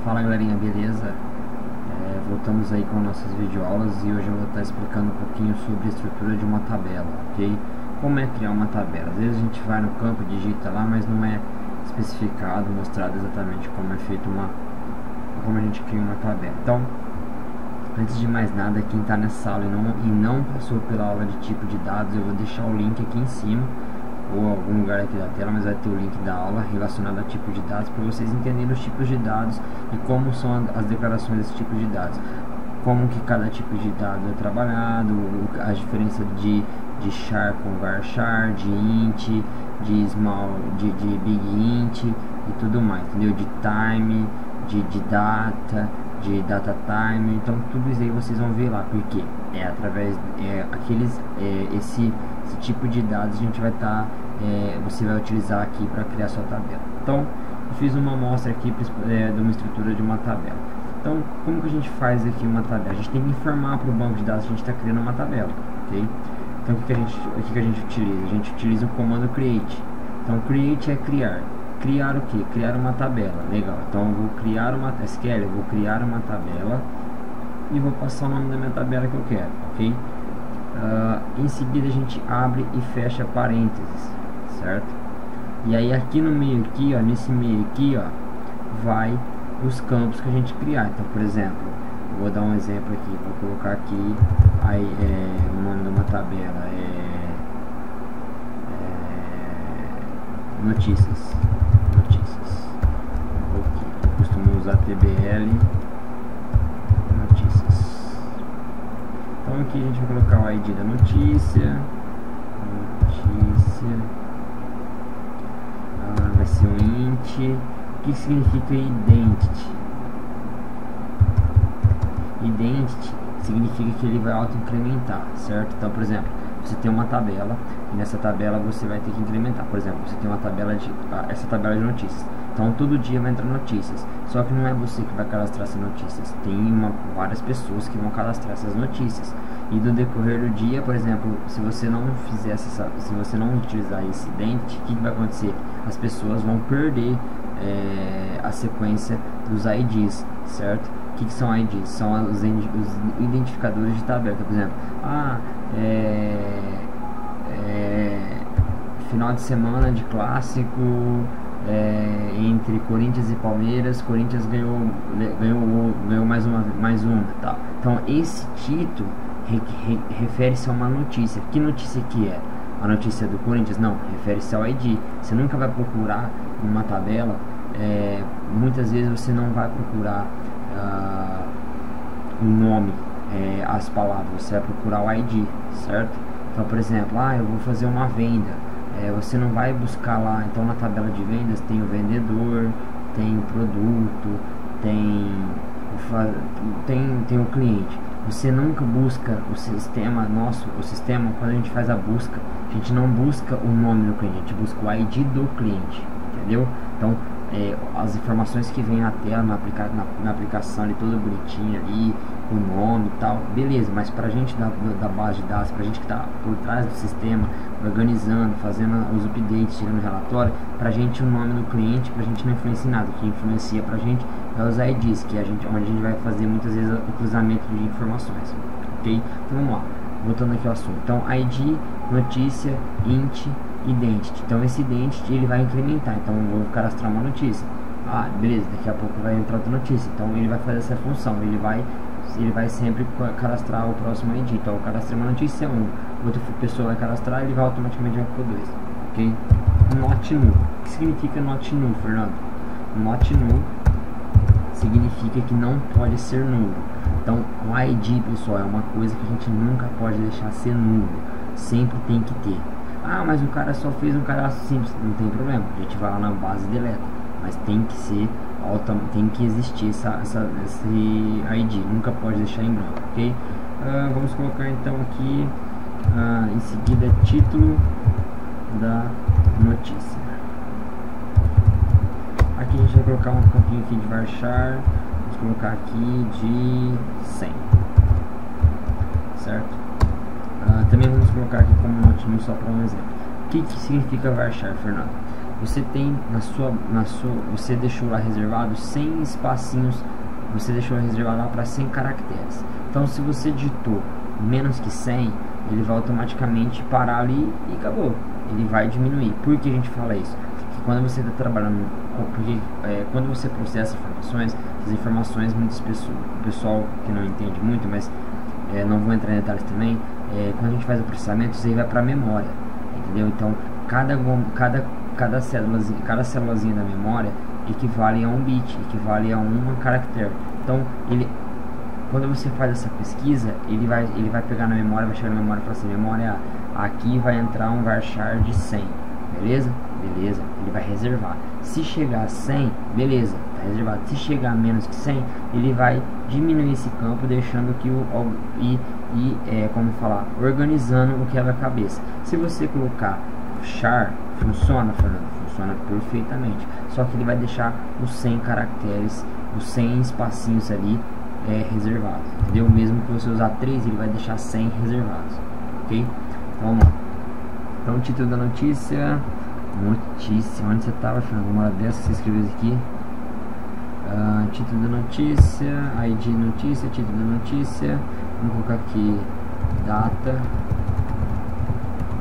Fala galerinha, beleza? Voltamos aí com nossas videoaulas e hoje eu vou estar explicando um pouquinho sobre a estrutura de uma tabela, ok? Como é criar uma tabela? Às vezes a gente vai no campo, digita lá, mas não é especificado, mostrado exatamente como é feito como a gente cria uma tabela. Então, antes de mais nada, quem está nessa aula e não passou pela aula de tipo de dados, eu vou deixar o link aqui em cima ou algum lugar aqui da tela, mas vai ter o link da aula relacionado a tipo de dados para vocês entenderem os tipos de dados e como são as declarações desse tipo de dados, como que cada tipo de dado é trabalhado, a diferença de char com varchar, de int, de small, de big int e tudo mais, entendeu? De time, de data, de data time. Então tudo isso aí vocês vão ver lá, porque é através esse tipo de dados a gente vai estar você vai utilizar aqui para criar sua tabela. Então eu fiz uma amostra aqui de uma estrutura de uma tabela. Então como que a gente faz aqui uma tabela? A gente tem que informar para o banco de dados que a gente está criando uma tabela, ok? Então o que a gente utiliza? A gente utiliza o comando create. Então create é criar o que? Criar uma tabela. Legal, então eu vou criar uma SQL, eu vou criar uma tabela e vou passar o nome da minha tabela que eu quero, ok? Em seguida a gente abre e fecha parênteses, certo? E aí aqui no meio aqui, ó, nesse meio aqui, ó, vai os campos que a gente criar. Então, por exemplo, eu vou dar um exemplo aqui, vou colocar aqui aí, o nome de uma tabela notícias. Eu costumo usar TBL notícias. Então aqui a gente vai colocar o ID da notícia, vai ser um int. O que significa identity? Identity significa que ele vai auto-incrementar, certo? Então, por exemplo, você tem uma tabela e nessa tabela você vai ter que incrementar. Por exemplo, você tem uma tabela essa tabela de notícias. Então todo dia vai entrar notícias. Só que não é você que vai cadastrar essas notícias. Tem várias pessoas que vão cadastrar essas notícias. E do decorrer do dia, por exemplo, se você não fizer se você não utilizar esse identity, o que vai acontecer? As pessoas vão perder a sequência dos IDs, certo? O que são IDs? São os identificadores de tabela. Então, por exemplo, final de semana de clássico entre Corinthians e Palmeiras, Corinthians ganhou mais uma, tá? Então esse título refere-se a uma notícia. Que notícia que é? A notícia do Corinthians? Não, refere-se ao ID. Você nunca vai procurar numa tabela, muitas vezes você não vai procurar o nome, as palavras, você vai procurar o ID, certo? Então, por exemplo, eu vou fazer uma venda, você não vai buscar lá. Então na tabela de vendas tem o vendedor, tem o produto, tem o cliente. Você nunca busca o sistema quando a gente faz a busca, a gente não busca o nome do cliente, a gente busca o ID do cliente, entendeu? Então as informações que vem na tela, na aplicação ali, toda bonitinha ali, o nome e tal, beleza, mas pra gente da base de dados, pra gente que tá por trás do sistema, organizando, fazendo os updates, tirando relatório, pra gente o nome do cliente, pra gente não influencia em nada. O que influencia pra gente é os IDs, que onde a gente vai fazer muitas vezes o cruzamento de informações, ok? Então vamos lá, voltando aqui ao assunto. Então ID, notícia, int, identity. Então esse identity ele vai incrementar. Então eu vou cadastrar uma notícia. Beleza, daqui a pouco vai entrar outra notícia. Então ele vai fazer essa função. Ele vai sempre cadastrar o próximo ID. Então eu cadastrei uma notícia 1, outra pessoa vai cadastrar, ele vai automaticamente para o 2, ok? Not null. O que significa not null, Fernando? Not null significa que não pode ser nulo. Então o ID, pessoal, é uma coisa que a gente nunca pode deixar ser nulo. Sempre tem que ter. Mas o cara só fez um cadastro simples. Não tem problema, a gente vai lá na base e deleta. Mas tem que ser tem que existir esse ID, nunca pode deixar em branco, ok? Vamos colocar então aqui em seguida título da notícia. Aqui a gente vai colocar um campinho aqui de varchar, vamos colocar aqui de 100, certo? Também vamos colocar aqui como not null só para um exemplo. O que significa varchar, Fernando? você tem você deixou lá reservado 100 espacinhos, você deixou reservado lá para 100 caracteres. Então se você digitou menos que 100, ele vai automaticamente parar ali e acabou, ele vai diminuir. Por que a gente fala isso? Porque quando você está trabalhando, quando você processa informações, as informações, muitas pessoas, o pessoal que não entende muito, mas não vou entrar em detalhes também, quando a gente faz o processamento, isso aí vai para a memória, entendeu? Então cada célulazinha da memória equivale a um bit, equivale a um caractere. Então quando você faz essa pesquisa, ele vai pegar na memória, vai chegar na memória e falar assim: memória, aqui vai entrar um varchar de 100, beleza? Beleza, ele vai reservar. Se chegar a 100, beleza, tá reservado. Se chegar a menos que 100, ele vai diminuir esse campo, deixando que como falar, organizando o quebra-cabeça. Se você colocar char, funciona, Fernando? Funciona perfeitamente, só que ele vai deixar os 100 caracteres, os 100 espacinhos ali reservados, entendeu? Mesmo que você usar 3, ele vai deixar 100 reservados, ok? Então vamos lá. Então, título da notícia, onde você estava, Fernando? Uma hora dessa você escreveu isso aqui. Título da notícia, ID notícia, título da notícia. Vamos colocar aqui data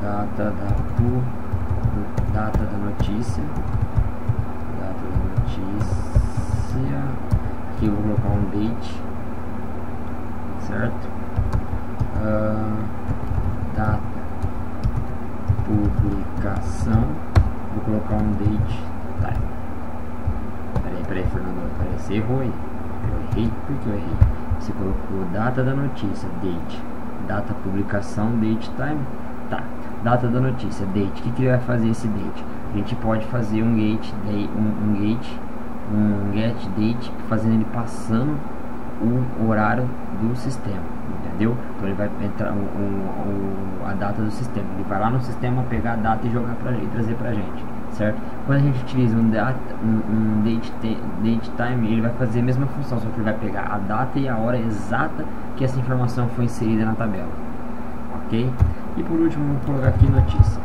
da notícia, aqui eu vou colocar um date, certo? Data, publicação, vou colocar um date time. Peraí, Fernando, você errou aí. Eu errei, por que eu errei? Você colocou data da notícia, date, data, publicação, date, time. Tá, data da notícia, date. O que ele vai fazer esse date? A gente pode fazer um get date, fazendo ele passando o horário do sistema, entendeu? Então ele vai entrar a data do sistema, ele vai lá no sistema pegar a data e jogar pra gente, trazer pra gente, certo? Quando a gente utiliza um date time, ele vai fazer a mesma função, só que ele vai pegar a data e a hora exata que essa informação foi inserida na tabela, ok? E por último, vou colocar aqui notícia.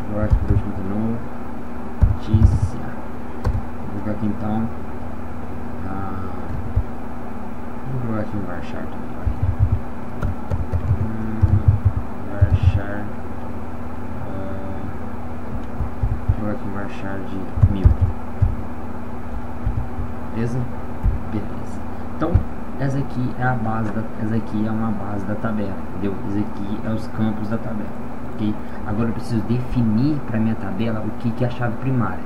Vou colocar aqui por último de notícia. Vou colocar aqui então. Vou colocar aqui um varchar também. Varchar. Vou colocar aqui um varchar de 1000. Beleza? Beleza. Então, essa aqui é uma base da tabela, entendeu? Esse aqui é os campos da tabela, ok? Agora eu preciso definir para minha tabela o que é a chave primária.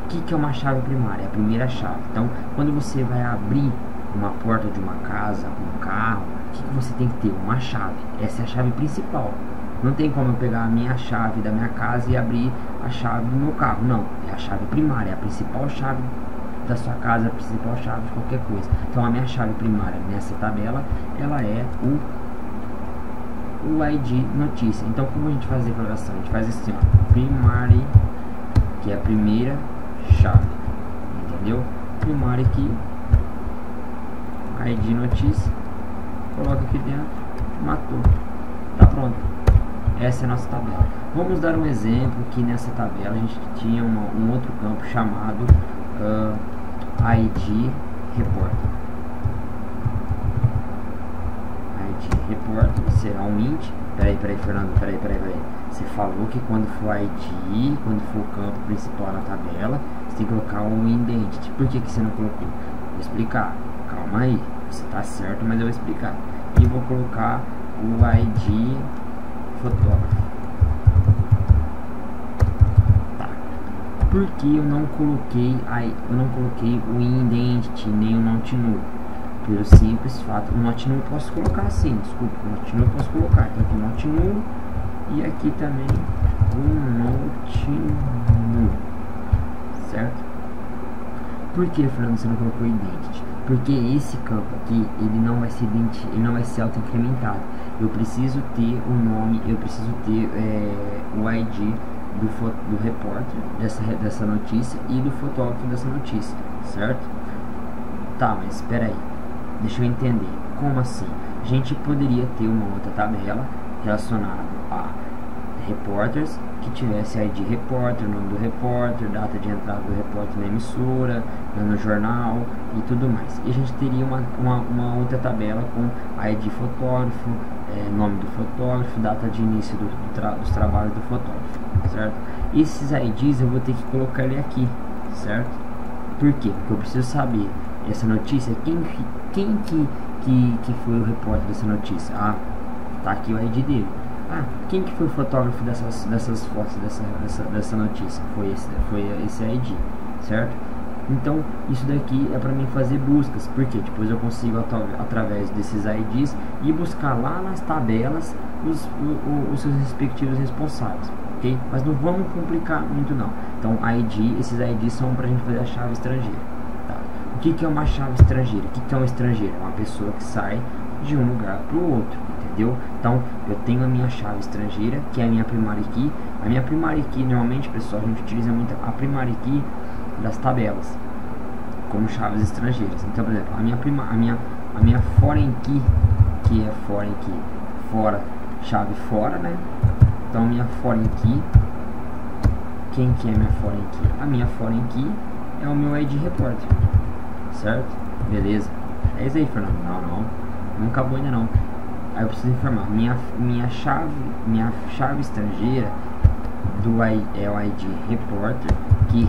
O que é uma chave primária? É a primeira chave. Então, quando você vai abrir uma porta de uma casa, um carro, o que você tem que ter? Uma chave. Essa é a chave principal. Não tem como eu pegar a minha chave da minha casa e abrir a chave do meu carro. Não, é a chave primária, é a principal chave da sua casa, a principal chave de qualquer coisa. Então a minha chave primária nessa tabela, ela é o ID notícia. Então como a gente faz a declaração? A gente faz assim, ó, primary, que é a primeira chave, entendeu? Primary aqui, ID notícia, coloca aqui dentro, matou, tá pronto. Essa é a nossa tabela. Vamos dar um exemplo que nessa tabela a gente tinha um outro campo chamado ID report. ID report será um int. Peraí, Fernando, peraí. Você falou que quando for ID, quando for o campo principal na tabela, você tem que colocar um identity. Por que você não colocou? Vou explicar. Calma aí. Você tá certo, mas eu vou explicar. E vou colocar o ID fotógrafo. Porque eu não coloquei o identity nem o not null, pelo simples fato, o not null eu posso colocar assim, desculpa, o not null eu posso colocar, então aqui o not null e aqui também o not null, certo? Por que, Fernando, você não colocou identity? Porque esse campo aqui, ele não vai ser auto-incrementado. Eu preciso ter o nome, eu preciso ter o ID do repórter dessa notícia e do fotógrafo dessa notícia, certo? Tá, mas espera aí, deixa eu entender. Como assim? A gente poderia ter uma outra tabela relacionada a repórteres, que tivesse ID repórter, nome do repórter, data de entrada do repórter na emissora, no jornal e tudo mais. E a gente teria uma outra tabela com ID fotógrafo, nome do fotógrafo, data de início dos trabalhos do fotógrafo, certo? Esses IDs eu vou ter que colocar ele aqui, certo? Por quê? Porque eu preciso saber essa notícia, quem que foi o repórter dessa notícia. Ah, tá aqui o ID dele. Ah, quem que foi o fotógrafo dessas fotos, dessa notícia? Foi esse ID, certo? Então, isso daqui é para mim fazer buscas, porque depois eu consigo, através desses IDs, ir buscar lá nas tabelas os seus respectivos responsáveis, ok? Mas não vamos complicar muito não. Então, esses IDs são para a gente fazer a chave estrangeira, tá? O que é uma chave estrangeira? O que é um estrangeiro? É uma pessoa que sai de um lugar para o outro, entendeu? Então, eu tenho a minha chave estrangeira, que é a minha primary key. A minha primary key, normalmente, pessoal, a gente utiliza muito a primary key das tabelas como chaves estrangeiras. Então, por exemplo, a minha foreign key, que é foreign key, fora, chave fora, né? Então, minha foreign key, quem que é minha foreign key? A minha foreign key é o meu ID repórter, certo? Beleza? É isso aí, Fernando. Não acabou ainda não. Aí eu preciso informar minha chave estrangeira é o ID repórter, que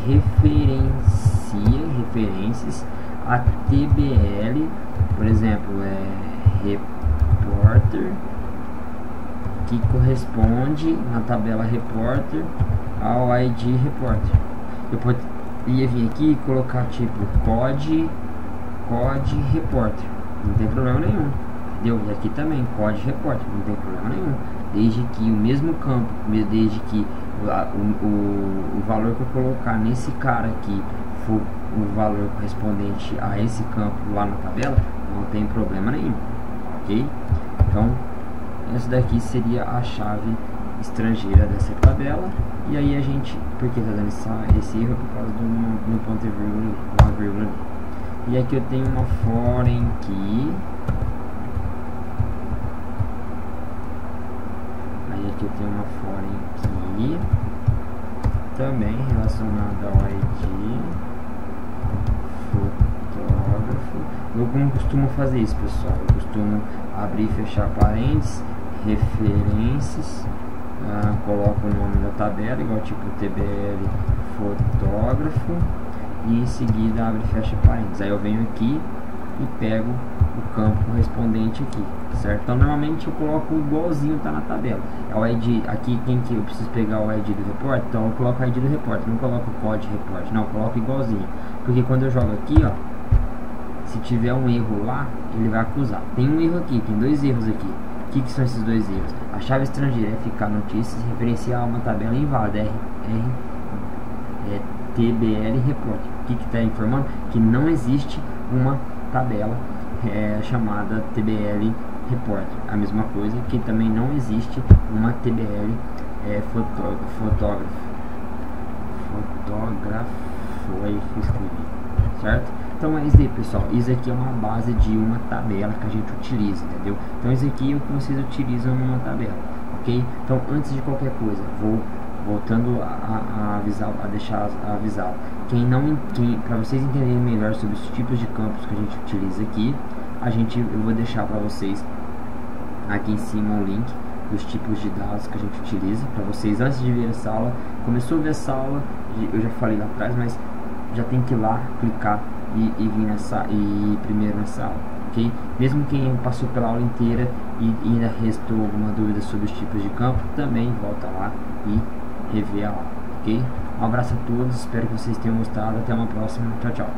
referências a TBL, por exemplo, repórter, que corresponde na tabela repórter ao ID repórter. Eu poderia vir aqui e colocar tipo code repórter, não tem problema nenhum, entendeu? E aqui também code repórter, não tem problema nenhum, desde que o mesmo campo, desde que o valor que eu colocar nesse cara aqui for o valor correspondente a esse campo lá na tabela, não tem problema nenhum, ok? Então, essa daqui seria a chave estrangeira dessa tabela. E aí a gente, porque tá dando esse erro por causa do ponto e vírgula, uma vírgula ali. E aqui eu tenho uma foreign key. Aí aqui eu tenho uma foreign key também relacionada ao ID fotógrafo. Eu como costumo fazer isso, pessoal? Eu costumo abrir e fechar parênteses, referências, coloco o nome da tabela, igual tipo TBL fotógrafo, e em seguida abre e fecha parênteses. Aí eu venho aqui e pego o campo correspondente aqui, certo? Então normalmente eu coloco igualzinho tá na tabela. É o ID aqui, quem que eu preciso pegar o ID do repórter, então eu coloco o ID do repórter, não coloco o código repórter, não, eu coloco igualzinho, porque quando eu jogo aqui, ó, se tiver um erro lá, ele vai acusar. Tem um erro aqui, tem dois erros aqui. O que são esses dois erros? A chave estrangeira é ficar notícias e referenciar uma tabela inválida, TBL repórter. O que está informando? Que não existe uma tabela chamada TBL repórter. A mesma coisa que também não existe uma TBL fotógrafo aí que eu escrevi, certo? Então é isso aí, pessoal. Isso aqui é uma base de uma tabela que a gente utiliza, entendeu? Então isso aqui é o que vocês utilizam numa tabela, ok? Então antes de qualquer coisa, vou voltando a avisar, a deixar avisado. Para vocês entenderem melhor sobre os tipos de campos que a gente utiliza aqui, eu vou deixar para vocês aqui em cima o link dos tipos de dados que a gente utiliza para vocês antes de ver essa aula. Começou a ver essa aula, eu já falei lá atrás, mas já tem que ir lá, clicar e vir primeiro nessa aula, ok? Mesmo quem passou pela aula inteira e ainda restou alguma dúvida sobre os tipos de campo, também volta lá e rever a aula, ok? Um abraço a todos, espero que vocês tenham gostado, até uma próxima, tchau, tchau.